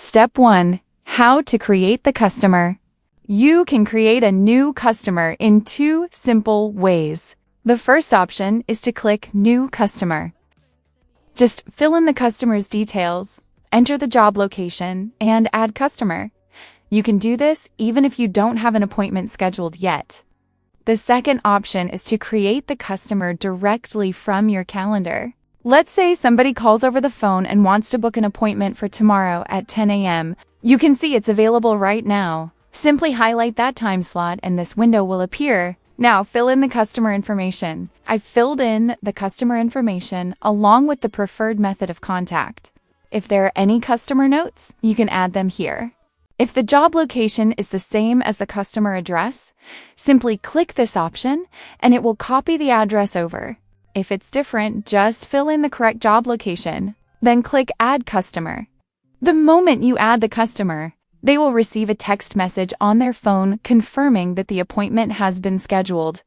Step 1. How to create the customer. You can create a new customer in 2 simple ways. The first option is to click New Customer. Just fill in the customer's details, enter the job location, and add customer. You can do this even if you don't have an appointment scheduled yet. The second option is to create the customer directly from your calendar. Let's say somebody calls over the phone and wants to book an appointment for tomorrow at 10 a.m. You can see it's available right now. Simply highlight that time slot and this window will appear. Now fill in the customer information. I've filled in the customer information along with the preferred method of contact. If there are any customer notes, you can add them here. If the job location is the same as the customer address, simply click this option and it will copy the address over. If it's different, just fill in the correct job location, then click Add Customer. The moment you add the customer, they will receive a text message on their phone confirming that the appointment has been scheduled.